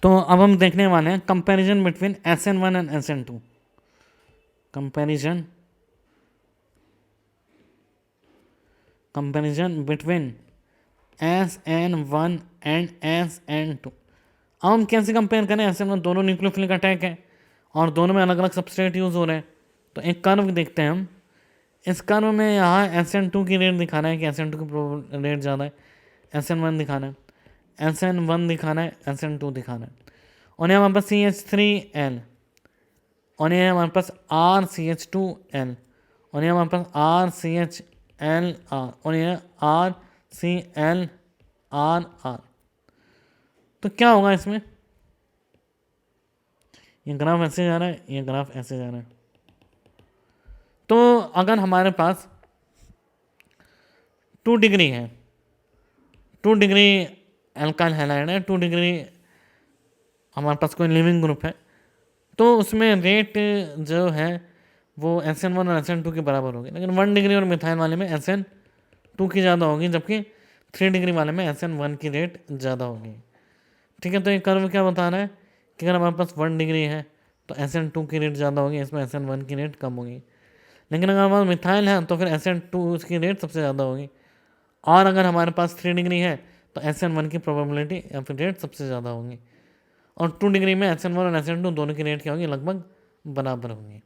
तो अब हम देखने वाले हैं comparison between SN1 and SN2। Comparison between SN1 and SN2। अब हम कैसे कंपेयर करें? SN1 दोनों न्यूक्लियोफिलिक अटैक है और दोनों में अलग अलग सबस्ट्रेट यूज हो रहे हैं। तो एक कर्व देखते हैं हम। इस कर्व में यहाँ SN2 की रेट दिखाना है कि SN2 की रेट ज़्यादा है, SN1 दिखाना है, SN1 दिखाना है, SN2 दिखाना है। और यहाँ हमारे पास CH3L, और ये हमारे पास RCH2L, और ये हमारे पास RCHLR, और ये RCLRR। तो क्या होगा इसमें? ये ग्राफ ऐसे जा रहा है, ये ग्राफ ऐसे जा रहा है। तो अगर हमारे पास 2 डिग्री है, 2 डिग्री एल्काइल हैलाइड है, 2 डिग्री हमारे पास कोई लिविंग ग्रुप है, तो उसमें रेट जो है वो SN1 और SN2 के बराबर होगी। लेकिन 1 डिग्री और मिथाइल वाले में SN2 की ज़्यादा होगी, जबकि 3 डिग्री वाले में SN1 की रेट ज़्यादा होगी। ठीक है, तो ये कर्व क्या बता रहा है कि अगर हमारे पास 1 डिग्री है तो SN2 की रेट ज़्यादा होगी, इसमें SN1 की रेट कम होगी। लेकिन अगर हमारे पास मिथाइल है तो फिर SN2 की रेट सबसे ज़्यादा होगी। और अगर हमारे पास 3 डिग्री है तो SN1 की प्रोबेबिलिटी या फिर रेट सबसे ज़्यादा होगी। और 2 डिग्री में SN1 और SN2 दोनों की रेट क्या होगी? लगभग बराबर होंगी।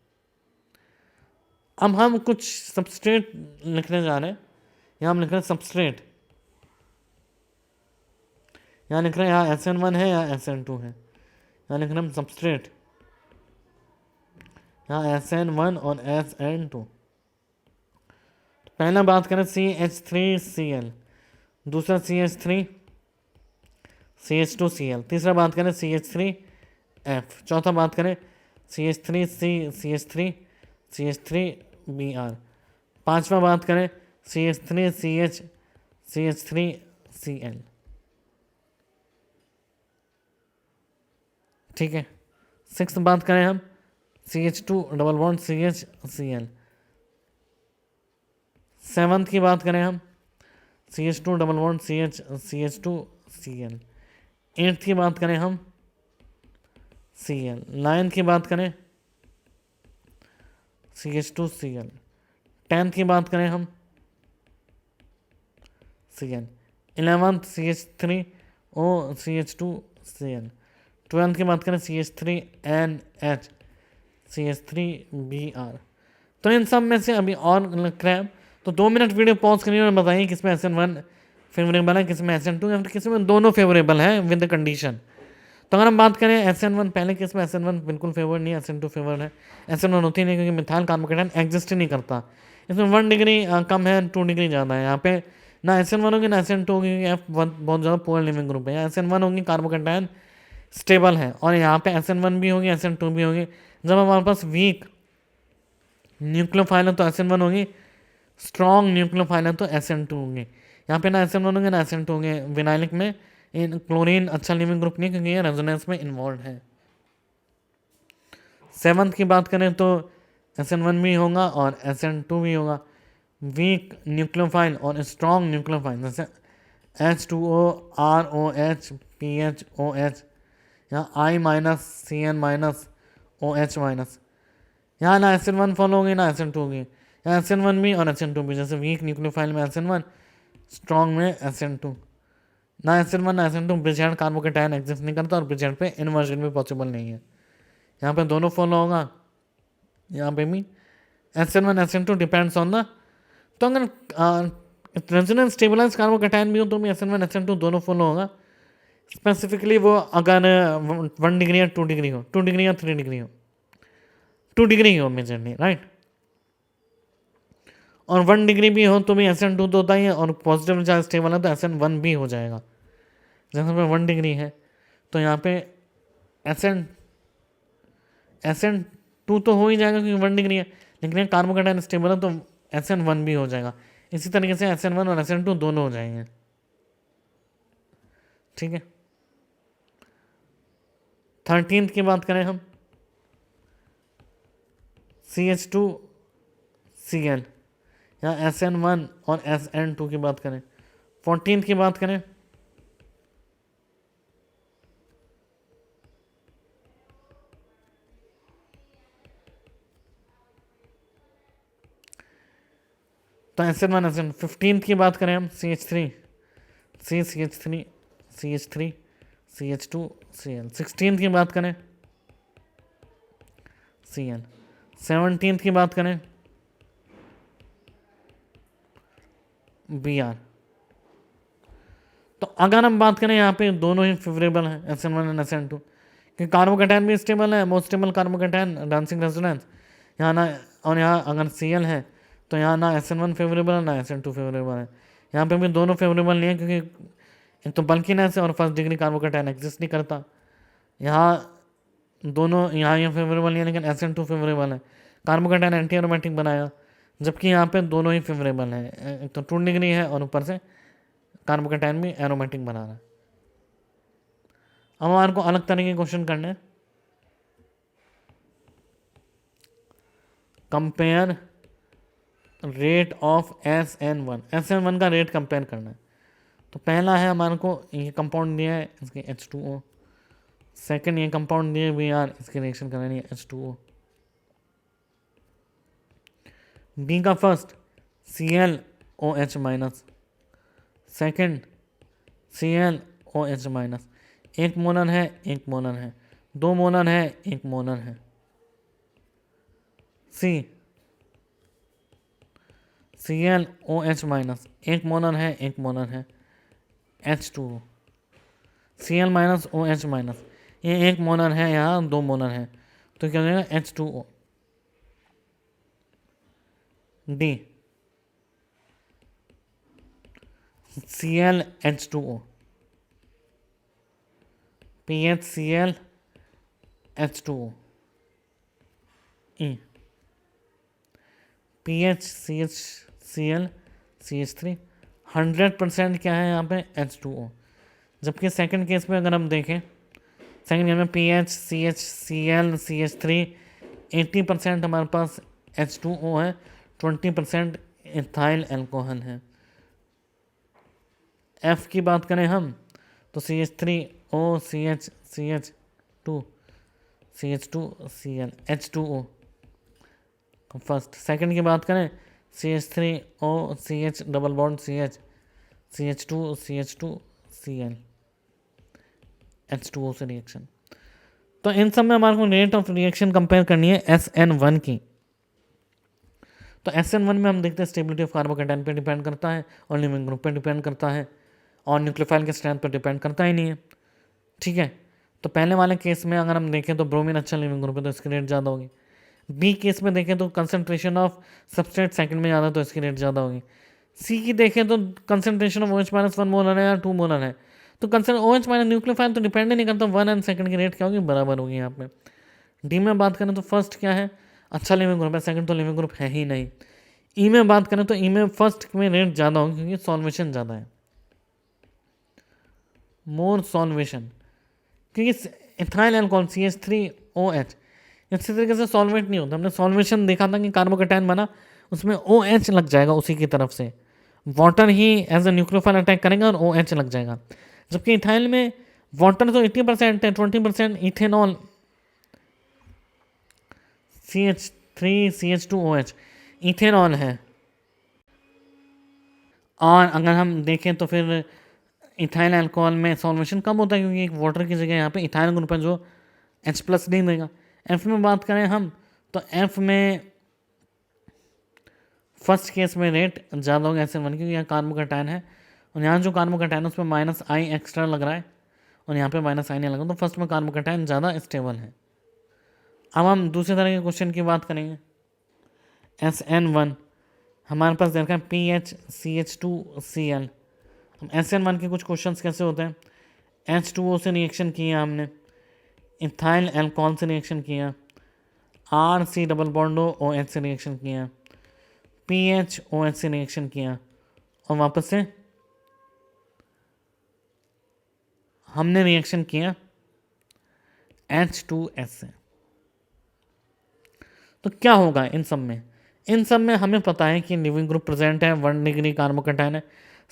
अब हम कुछ सबस्ट्रेट लिखने जा रहे हैं। यहाँ हम लिख रहे हैं सबस्ट्रेट, यहाँ लिख रहे हैं यहाँ SN1 है, यहाँ SN2 है। यहाँ लिख रहे हैं हम सबस्ट्रेट, यहाँ SN1 और SN2। पहला बात करें CH3Cl, दूसरा CH2Cl, तीसरा बात करें CH3F, चौथा बात करें CH3Br, पांचवा बात करें CH3CL। ठीक है, सिक्स बात करें हम CH2 double bond CHCl। Seventh की बात करें हम CH2 double bond CH2Cl। Eighth की बात करें हम Cl। नाइन्थ की बात करें CH2Cl। टेंथ की बात करें हम Cl। 11th CH3O CH2Cl। 12th की बात करें CH3NH CH3Br। तो इन सब में से अभी और लिख रहे हैं, तो 2 मिनट वीडियो पॉज करिए और बताइए किसमें SN1 फेवरेबल है, किसमें SN2 या फिर किसमें दोनों फेवरेबल है विद कंडीशन। तो अगर हम बात करें SN1, पहले केस में SN1 बिल्कुल फेवर नहीं है, SN2 फेवर है। SN1 होती नहीं क्योंकि मिथाइल कार्बोकेटाइन एग्जिस्ट ही नहीं करता। इसमें 1 डिग्री कम है, 2 डिग्री ज़्यादा है। यहाँ पे ना SN1 होगी ना SN2 होगी, F1 बहुत ज़्यादा पोअर लिविंग ग्रुप है। यहाँ SN1 होगी, कार्बोकेटाइन स्टेबल है, और यहाँ पे SN1 भी होगी, SN2 भी होगी। जब हमारे पास वीक न्यूक्लियोफाइल है तो SN1 होगी, स्ट्रॉन्ग न्यूक्लियोफाइल है तो SN2 होंगे। यहाँ पे ना SN1 होंगे ना SN2 होंगे। विनाइलिक में इन क्लोरीन अच्छा लिविंग ग्रुप नहीं क्योंकि ये रेजोनेंस में इन्वॉल्व है। सेवंथ की बात करें तो SN1 भी होगा और SN2 भी होगा। वीक न्यूक्लियोफाइल और स्ट्रॉन्ग न्यूक्लियोफाइल जैसे H2O ROH PHOH, यहाँ I minus CN minus OH minus. यहाँ ना SN1 फॉलो होगी ना SN2 होगी, यहाँ SN1 भी और SN2 भी। जैसे वीक न्यूक्लियोफाइल में SN1, स्ट्रॉन्ग में SN2। ना SN1 ना SN2 ब्रिजहेड कार्बोकेटाइन एग्जिस्ट नहीं करता और ब्रिजहेड पे इन्वर्जन भी पॉसिबल नहीं है। यहाँ पे दोनों फॉलो होगा, यहाँ पे भी SN1 SN2 depends on the. तो अगर रेजोनेंस स्टेबलाइज कार्बोकेटाइन भी हो तो भी SN1 SN2 दोनों फॉलो होगा। स्पेसिफिकली वो अगर 1 डिग्री या 2 डिग्री हो, 2 डिग्री या 3 डिग्री हो, 2 डिग्री हो मेजरली, राइट। और 1 डिग्री भी हो तो भी SN2 तो होता ही है, और पॉजिटिव चार्ज स्टेबल है तो SN1 भी हो जाएगा। जैसे पे 1 डिग्री है तो यहाँ पे SN2 तो हो ही जाएगा क्योंकि 1 डिग्री है, लेकिन कार्बोकेटाइन स्टेबल है तो SN1 भी हो जाएगा। इसी तरीके से SN1 और SN2 दोनों हो जाएंगे। ठीक है, 13th की बात करें हम CH2Cl, यहाँ SN1 और SN2 की बात करें। 14th की बात करें तो SN1 SN 15 की बात करें हम CH3 CH3 CH3 CH2 Cl 16 की बात करें Cl 17 की बात करें Br। तो अगर हम बात करें यहाँ पे दोनों ही फेवरेबल हैं SN1 एंड SN2 कि कार्बोकैटायन भी स्टेबल है, most stable carbocation dancing resonance यहाँ ना, और यहाँ अगर Cl है तो यहाँ ना SN1 फेवरेबल है ना SN2 फेवरेबल है। यहाँ पे भी दोनों फेवरेबल नहीं है क्योंकि एक तो बल्कीनेस है और फर्स्ट डिग्री कार्बोकैटायन एग्जिस्ट नहीं करता। यहाँ दोनों यहाँ ये फेवरेबल नहीं है लेकिन SN2 फेवरेबल है, कार्बोकैटायन एंटी एरोमेटिक बनाया, जबकि यहाँ पे दोनों ही फेवरेबल है, एक तो 2 डिग्री है और ऊपर से कार्बोकैटायन भी एरोमेटिक बना रहा है। अब हमारे को अलग तरह के क्वेश्चन करने हैं। कंपेयर रेट ऑफ SN1 का रेट कंपेयर करना है। तो पहला है हमारे को ये कंपाउंड दिया है इसके H2O, सेकंड ये कंपाउंड दिए Br, इसकी रिएक्शन करानी है H2O। बी का first ClOH minus, second ClOH minus, 1 molar है 1 मोलर है, 2 मोलर है 1 मोलर है। ClOH माइनस, 1 मोलर है 1 मोलर है H2O। Cl minus OH minus, ये 1 मोलर है यहाँ 2 मोलर है, तो क्या हो जाएगा H2O। D ClH2O, PHCl H2O, E PHCl CH3, 100% क्या है यहाँ पे H2O। जबकि सेकंड केस में अगर हम देखें, सेकंड केस में PHCl CH3 80% हमारे पास H2O है, 20% इथाइल अल्कोहल है। F की बात करें हम तो CH3O CH2 Cl H2O first. Second की बात करें CH3O CH double bond CH CH2 Cl H2O से रिएक्शन। तो इन सब में हमारे को रेट ऑफ रिएक्शन कंपेयर करनी है SN1 की। तो SN1 में हम देखते हैं स्टेबिलिटी ऑफ कार्बोकैटायन पे डिपेंड करता है और लिविंग ग्रुप पे डिपेंड करता है और न्यूक्लियोफाइल के स्ट्रेंथ पर डिपेंड करता ही नहीं है। ठीक है, तो पहले वाले केस में अगर हम देखें तो ब्रोमीन अच्छा लिविंग ग्रुप है तो इसकी रेट ज़्यादा होगी। बी केस में देखें तो कंसंट्रेशन ऑफ सबस्ट्रेट सेकंड में ज़्यादा तो इसकी रेट ज़्यादा होगी। सी की देखें तो concentration of OH minus 1 molar है या 2 मोलर है, तो OH माइनस न्यूक्लियोफाइल तो डिपेंड ही नहीं करता, 1 एंड सेकंड की रेट क्या होगी बराबर होगी यहाँ पे। डी में बात करें तो फर्स्ट क्या है अच्छा लिविंग ग्रुप है, सेकंड तो लिविंग ग्रुप है ही नहीं। ई में बात करें तो ई में फर्स्ट में रेट ज़्यादा होगी क्योंकि सॉल्वेशन ज़्यादा है, मोर सॉल्वेशन, क्योंकि इथाइल अल्कोहल CH3OH इसी तरीके से सॉल्वेंट नहीं होता। हमने सॉल्वेशन देखा था कि कार्बोकैटायन बना उसमें OH लग जाएगा उसी की तरफ से, वाटर ही एज ए न्यूक्लियोफाइल अटैक करेगा और OH लग जाएगा। जबकि इथाइल में वाटर तो 80% है, 20% इथेनॉल CH3CH2OH इथेनॉल है। और अगर हम देखें तो फिर इथाइल अल्कोहल में सॉल्वेशन कम होता है क्योंकि एक वाटर की जगह यहाँ पे इथाइल ग्रुप है जो H+ नहीं देगा। एफ में बात करें हम तो एफ में फर्स्ट केस में रेट ज़्यादा होगा SN1 क्योंकि यहाँ कार्बोकैटायन है और यहाँ जो कार्बोकैटायन है उसमें -I एक्स्ट्रा लग रहा है और यहाँ पे -I नहीं लगा, तो फर्स्ट में कार्बोकैटायन ज़्यादा स्टेबल है। अब हम दूसरे तरह के क्वेश्चन की बात करेंगे। SN1 हमारे पास देखा है PHCH2Cl। हम SN1 के कुछ क्वेश्चंस कैसे होते हैं, H2O से रिएक्शन किया हमने, इथाइल अल्कोहल से रिएक्शन किया, RC डबल बॉन्ड OH से रिएक्शन किया, PHOH से रिएक्शन किया और वापस से हमने रिएक्शन किया H2S से। तो क्या होगा इन सब में, इन सब में हमें पता है कि लिविंग ग्रुप प्रेजेंट है, 1 डिग्री कार्बोकैटायन है,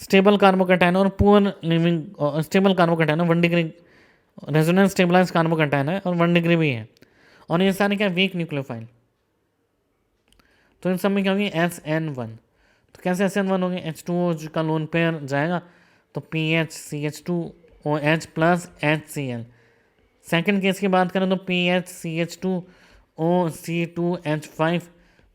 स्टेबल कार्बोकैटायन और पुअर लिविंग स्टेबल कार्बोकैटायन है, 1 डिग्री रेजोनेंस स्टेबलाइज कार्बोकैटायन है और 1 डिग्री भी है, और ये सारे क्या वीक न्यूक्लियोफाइल। तो इन सब में क्या होगी SN1। तो कैसे SN1 होंगे, H2O का लोन पेयर जाएगा तो PHCH2OH plus HCl। Second case की बात करें तो PHCH2OC2H5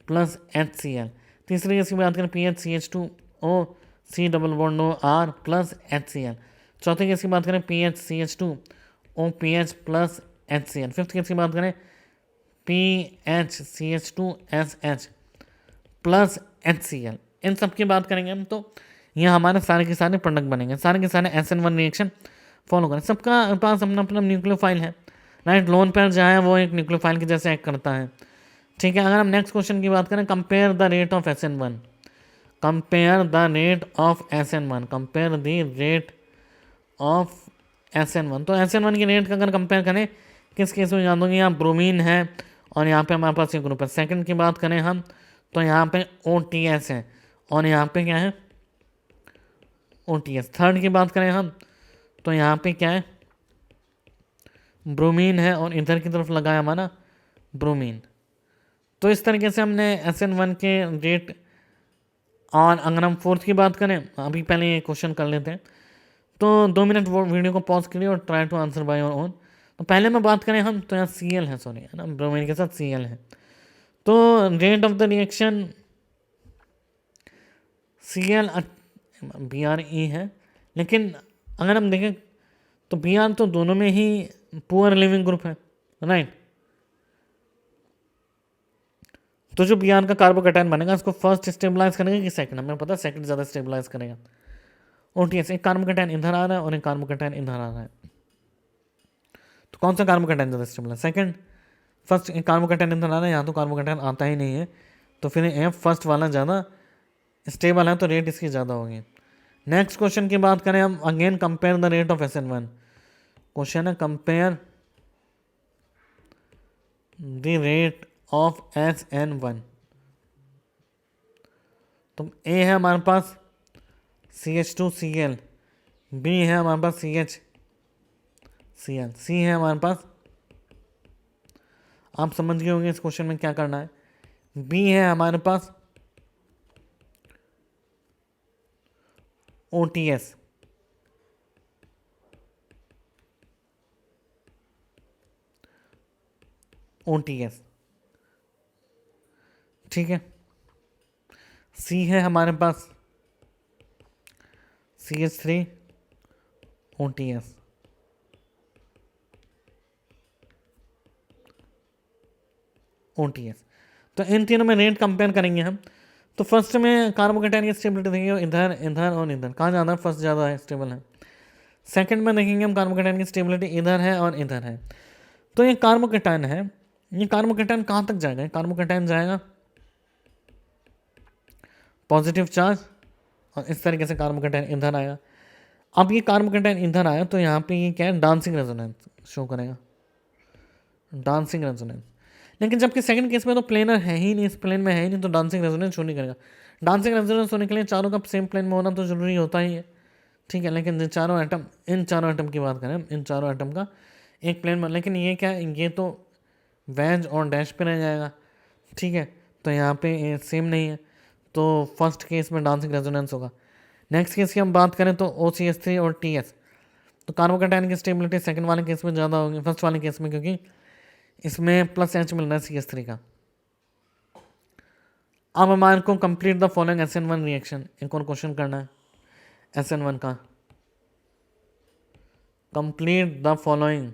प्लस HCl। तीसरे केस की बात करें PHCH2OC double bond OR plus HCl। चौथे केस की बात करें PHCH2OPH plus HCl। Fifth case की बात करें PHCH2SH प्लस HCl। इन सब की बात करेंगे हम तो ये हमारे सारे के सारे प्रोडक्ट बनेंगे, सारे के सारे SN1 रिएक्शन फॉलो करें। सबका पास अपना अपना न्यूक्लियोफाइल है, राइट। लोन पेयर जो है वो एक न्यूक्लियोफाइल के जैसे एक्ट करता है, ठीक है। अगर हम नेक्स्ट क्वेश्चन की बात करें, compare the rate of SN1, compare the rate of SN1, compare the rate of SN1। तो SN1 की रेट का अगर कंपेयर करें किस केस में, जान दोगे यहाँ ब्रोमीन है और यहाँ पे हमारे पास ये ग्रुप है। सेकंड की बात करें हम तो यहाँ पे OTS है और यहाँ पे क्या है OTS। थर्ड की बात करें हम तो यहाँ पे क्या है ब्रोमीन है और इधर की तरफ लगा है हमारा ब्रोमीन। तो इस तरीके से हमने SN1 के रेट। और अगर हम फोर्थ की बात करें, अभी पहले ये क्वेश्चन कर लेते हैं, तो 2 मिनट वो वीडियो को पॉज करिए और try to answer by your own. तो पहले में बात करें हम तो यहाँ Cl है, सॉरी, है ना, ब्रोमीन के साथ Cl है। तो rate of the reaction Cl BRE है, लेकिन अगर हम देखें तो Br तो दोनों में ही पुअर लिविंग ग्रुप है, राइट। तो जो Br का कार्बोकैटायन बनेगा उसको फर्स्ट स्टेबलाइज करेगा कि सेकंड, हमें पता है सेकंड ज़्यादा स्टेबलाइज करेगा। OTS, एक कार्बोकैटायन इधर आ रहा है और एक कार्बोकैटायन इधर आ रहा है, तो कौन सा कार्बोकैटायन ज़्यादा स्टेबलाइज, सेकंड। फर्स्ट एक कार्बोकैटायन इधर आ रहा है, यहाँ तो कार्बोकैटायन आता ही नहीं है, तो फिर ये फर्स्ट वाला ज़्यादा स्टेबल है तो रेट इसकी ज़्यादा होगी। नेक्स्ट क्वेश्चन की बात करें हम, again compare the rate of SN1। Question है compare the rate of SN1। तो A है हमारे पास CH2Cl, B है हमारे पास CHCl, C है हमारे पास, आप समझ गए होंगे इस क्वेश्चन में क्या करना है। B है हमारे पास OTS, ठीक है। C है हमारे पास CH3 OTS, तो इन तीनों में रेट कंपेयर करेंगे हम। तो फर्स्ट में कार्बोकैटायन की स्टेबिलिटी देखेंगे, इधर इधर और इधर, कहाँ ज़्यादा है, फर्स्ट ज़्यादा है, स्टेबल है। सेकंड में देखेंगे हम कार्बोकैटायन की स्टेबिलिटी इधर है और इधर है। तो ये कार्बोकैटायन है, ये कार्बोकैटायन कहाँ तक जाएगा, कार्बोकैटायन जाएगा पॉजिटिव चार्ज और इस तरीके से कार्बोकैटायन इधर आएगा। अब ये कार्बोकैटायन इधर आया तो यहाँ पे ये क्या है, डांसिंग रेजोनेंस शो करेगा, डांसिंग रेजोनेंस। लेकिन जबकि सेकंड केस में तो प्लेनर है ही नहीं, इस प्लेन में है ही नहीं, तो डांसिंग रेजोनेंस शो नहीं करेगा। डांसिंग रेजोनेंस होने के लिए चारों का सेम प्लेन में होना तो जरूरी होता ही है, ठीक है। लेकिन जो चारों एटम, इन चारों एटम की बात करें, इन चारों एटम का एक प्लेन में, लेकिन ये क्या है, ये तो वेज और डैश पे रह जाएगा, ठीक है। तो यहाँ पे सेम नहीं है, तो फर्स्ट केस में डांसिंग रेजोनेंस होगा। नेक्स्ट केस की हम बात करें तो OCH3 और TS, तो कार्बोकैटायन की स्टेबिलिटी सेकंड वाले केस में ज़्यादा होगी फर्स्ट वाले केस में, क्योंकि इसमें प्लस H मिल रहा है CH3 का। अब हमारे को complete the following SN1 reaction, एक और क्वेश्चन करना है SN1 का। Complete the following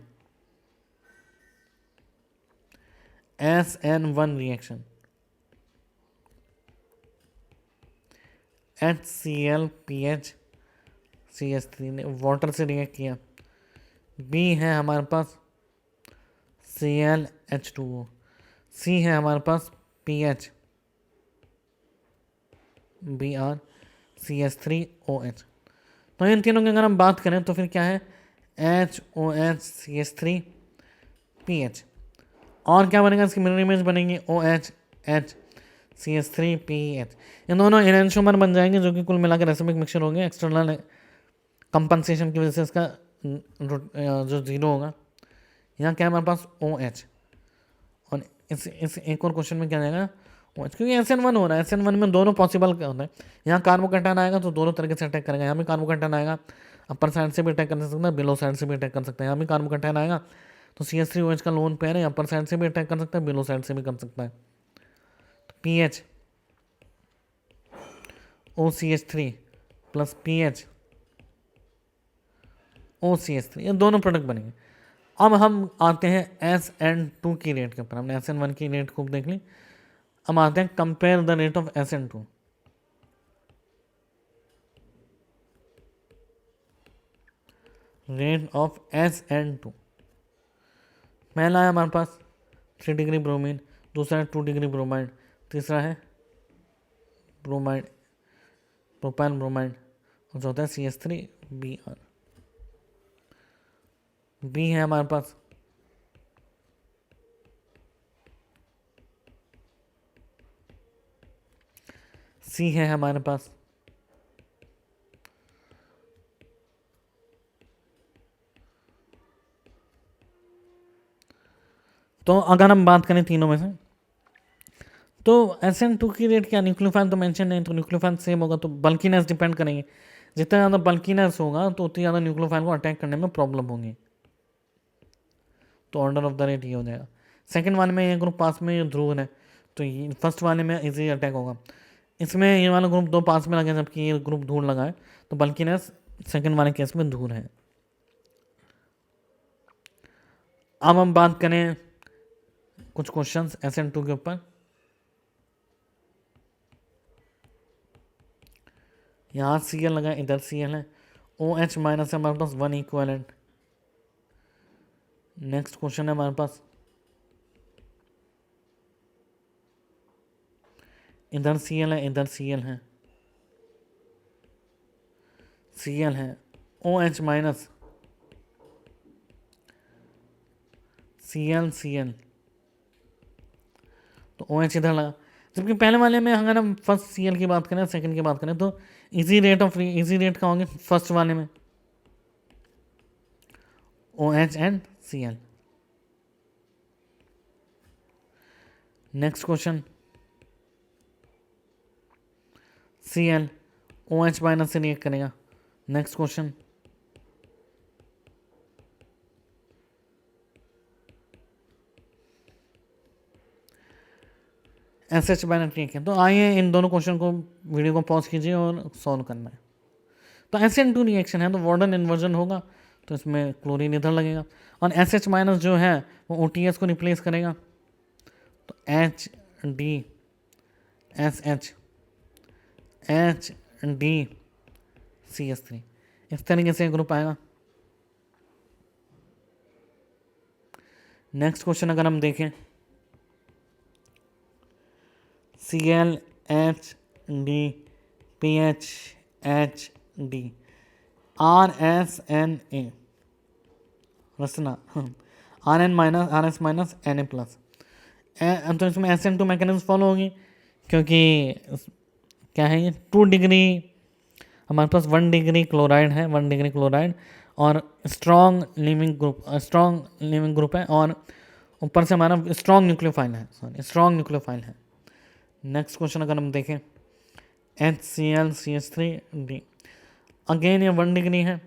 SN1 reaction, HCl PH CH3 ने वाटर से रिएक्ट किया। B है हमारे पास Cl H2O, C है हमारे पास PH Br CH3OH। तो इन तीनों की अगर हम बात करें तो फिर क्या है, HOH CH3 PH, और क्या बनेगा, इसकी मिरर इमेज बनेगी OH H CH3 PH। इन दोनों एनहांसोमर बन जाएंगे जो कि कुल मिलाकर रेसिमिक मिक्सचर हो गया। एक्सटर्नल कंपनसेशन की वजह से इसका जो जीरो होगा, यहाँ क्या है हमारे पास OH, और इस एक और क्वेश्चन में क्या जाएगा क्योंकि SN1 हो रहा है, SN1 में दोनों पॉसिबल क्या होता है, यहाँ कार्बोकैटायन आएगा तो दोनों तरीके से अटैक करेगा। यहाँ भी कार्बोकैटायन आएगा, अपर साइड से भी अटैक कर सकता है, बिलो साइड से भी अटैक कर सकता है। यहाँ भी कार्बोकैटायन आएगा तो CH3OH का लोन पेयर है, अपर साइड से भी अटैक कर सकता है, बिलो साइड से भी कर सकता है। तो PH OCH3 plus PH OCH3, ये दोनों प्रोडक्ट बनेंगे। अब हम आते हैं SN2 की रेट के ऊपर। हमने SN1 की रेट खूब देख ली, अब आते हैं compare the rate of SN2। Rate of SN2, पहला है हमारे पास 3 डिग्री ब्रोमीन, दूसरा है 2 डिग्री ब्रोमाइड, तीसरा है ब्रोमाइड, प्रोपाइल ब्रोमाइड, और चौथा है CH3Br। बी है हमारे पास सी है हमारे पास तो अगर हम बात करें तीनों में से तो SN2 की रेट क्या, न्यूक्लियोफाइल तो मेंशन नहीं, तो न्यूक्लियोफाइल सेम होगा, तो बल्कीनेस डिपेंड करेंगे। जितना ज़्यादा बल्कीनेस होगा तो उतनी ज़्यादा न्यूक्लियोफाइल को अटैक करने में प्रॉब्लम होगी, तो ऑर्डर ऑफ द रेट ये हो जाएगा। सेकंड वाले में ये ग्रुप पास में ये ध्रुव है, तो ये फर्स्ट वाले में इजी अटैक होगा। इसमें ये वाला ग्रुप 2 पास में लगे जबकि ये ग्रुप दूर लगा है, तो बल्कीनेस सेकंड वाले केस में दूर है। अब हम बात करें कुछ क्वेश्चंस SN2 के ऊपर। यहाँ Cl लगा, इधर Cl है, OH माइनस है हमारे पास 1 इक्वलेंट। नेक्स्ट क्वेश्चन है हमारे पास, इधर Cl है, इधर Cl है, Cl है, OH माइनस Cl, तो OH इधर लगा। जबकि पहले वाले में अगर हम फर्स्ट Cl की बात करें, सेकंड की बात करें, तो इजी रेट का होंगे फर्स्ट वाले में OH and Cl। Next question, Cl OH minus से रिएक्ट करेगा। नेक्स्ट क्वेश्चन, SH माइनस ठीक है। तो आइए इन दोनों क्वेश्चन को, वीडियो को पॉज कीजिए और सॉल्व करना है। तो SN2 रिएक्शन है तो वार्डन इन्वर्जन होगा, तो इसमें क्लोरीन इधर लगेगा, और SH माइनस जो है वो OTS को रिप्लेस करेगा, तो HDSH HDCH3, इस तरीके से ग्रुप आएगा। नेक्स्ट क्वेश्चन अगर हम देखें, ClHDPHHD RSNA रचना RS माइनस Na प्लस, तो इसमें SN2 मैकेनिज्म फॉलो होगी, क्योंकि क्या है ये 2 डिग्री हमारे पास 1 डिग्री क्लोराइड है, 1 डिग्री क्लोराइड, और स्ट्रॉन्ग लिविंग ग्रुप है, और ऊपर से हमारा स्ट्रॉन्ग न्यूक्लियोफाइल है। नेक्स्ट क्वेश्चन अगर हम देखें, HCl अगेन ये 1 डिग्री है,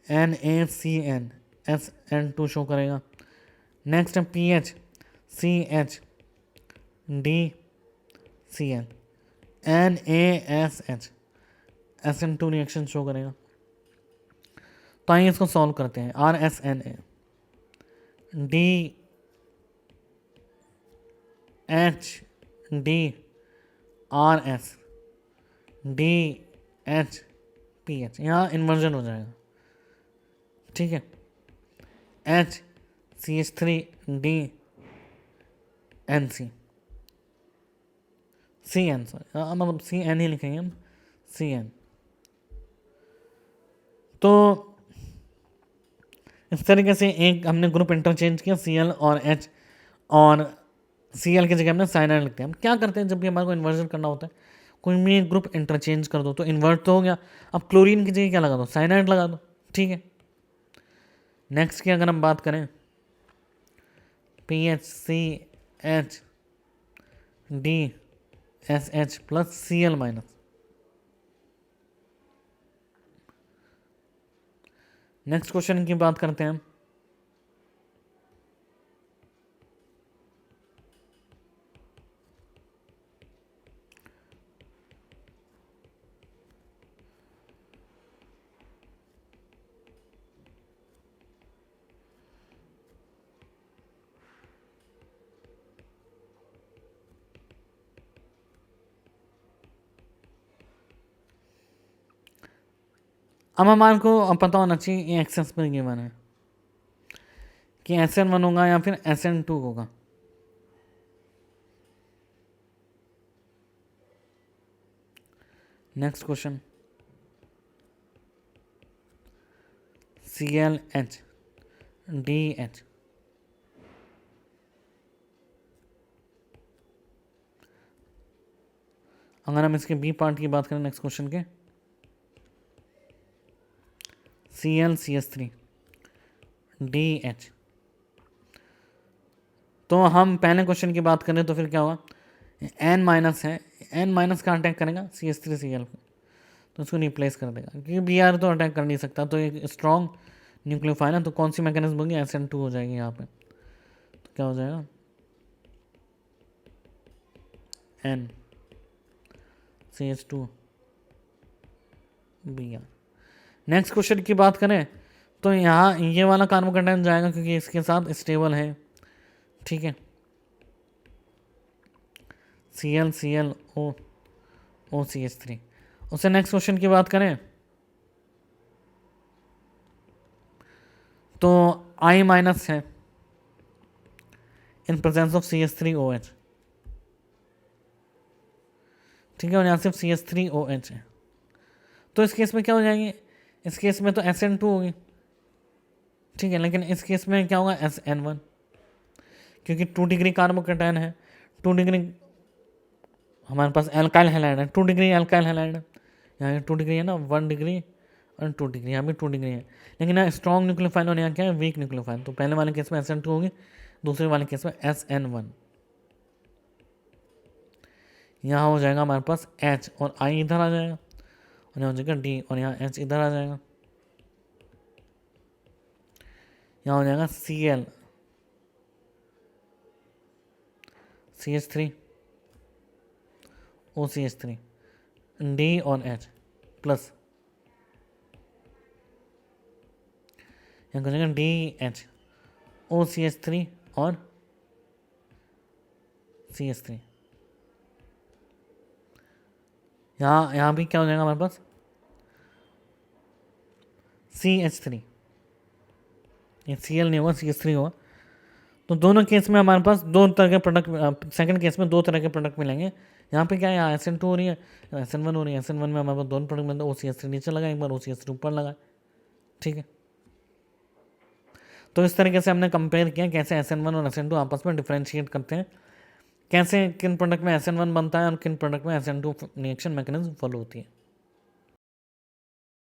NaCN SN2 शो करेगा। नेक्स्ट है PH CHDCl NaSH SN2 reaction show करेगा। तो आइए इसको सॉल्व करते हैं। RSNA DHDRS DHPH, यहाँ इन्वर्जन हो जाएगा, ठीक है। HCH3DNC CN, मतलब CN ही लिखेंगे हम, CN। तो इस तरीके से एक हमने ग्रुप इंटरचेंज किया, Cl और H, और Cl की जगह हमने साइनाइड लिखते हैं। हम क्या करते हैं जब भी हमारे को इन्वर्जन करना होता है, कोई भी एक ग्रुप इंटरचेंज कर दो तो इन्वर्ट तो हो गया, अब क्लोरीन की जगह क्या लगा दो, साइनाइड लगा दो, ठीक है। नेक्स्ट की अगर हम बात करें, PHCHD SH plus Cl minus. Next question की बात करते हैं हम। अब हमारे को पता होना चाहिए ये एक्सेस पर गिवन है कि SN1 होगा या फिर SN2 होगा। Next question, ClH DH। अगर हम इसके बी पार्ट की बात करें नेक्स्ट क्वेश्चन के, ClCH3 DH। तो हम पहले क्वेश्चन की बात करें तो फिर क्या हुआ, N माइनस है, N माइनस का अटैक करेगा CH3Cl को, तो उसको रिप्लेस कर देगा क्योंकि Br तो अटैक कर नहीं सकता, तो एक स्ट्रॉन्ग न्यूक्लियोफाइल है, तो कौन सी मैकेनिज्म होगी, SN2 हो जाएगी यहाँ पे। तो क्या हो जाएगा, N CH2 Br। Next question की बात करें तो यहाँ ये वाला कार्बोकेटायन जाएगा क्योंकि इसके साथ स्टेबल है, ठीक है, ClClO OCH3। उससे नेक्स्ट क्वेश्चन की बात करें तो I माइनस है इन प्रेजेंस ऑफ CH3OH, ठीक है, और यहाँ सिर्फ CH3OH है। तो इस केस में क्या हो जाएगी, इस केस में तो SN2 होगी, ठीक है, लेकिन इस केस में क्या होगा, SN1, क्योंकि 2 डिग्री कार्बोकेटायन है, 2 डिग्री हमारे पास एल्काइल हैलाइड है, 2 डिग्री एल्काइल हैलाइड है, यहाँ 2 डिग्री है ना, 1 डिग्री और 2 डिग्री, यहाँ भी 2 डिग्री है, लेकिन यहाँ स्ट्रॉन्ग न्यूक्लियोफाइल और यहाँ क्या है, वीक न्यूक्लियोफाइल। तो पहले वाले केस में SN2 होगी, दूसरे वाले केस में SN1। यहाँ हो जाएगा हमारे पास H और I इधर आ जाएगा, और यहाँ हो जाएगा D और यहाँ H इधर आ जाएगा, यहाँ हो जाएगा Cl CH3 OCH3 D और H प्लस, यहाँ हो जाएगा DH OCH3 और CH3। यहाँ भी क्या हो जाएगा हमारे पास, CH3, ये Cl नहीं होगा, CH3 होगा। तो दोनों केस में हमारे पास दो तरह के प्रोडक्ट, सेकंड केस में दो तरह के प्रोडक्ट मिलेंगे। यहाँ पे क्या है, यहाँ SN2 हो रही है, SN1 हो रही है, SN1 में हमारे पास दोनों प्रोडक्ट मिलते हैं, OCH3 नीचे लगा, एक बार OCH3 ऊपर लगा, ठीक है। तो इस तरीके से हमने कंपेयर किया कैसे SN1 और SN2 आपस में डिफ्रेंशिएट करते हैं, कैसे किन प्रोडक्ट में SN1 बनता है और किन प्रोडक्ट में SN2 रिएक्शन मैकेनिज्म फॉलो होती है।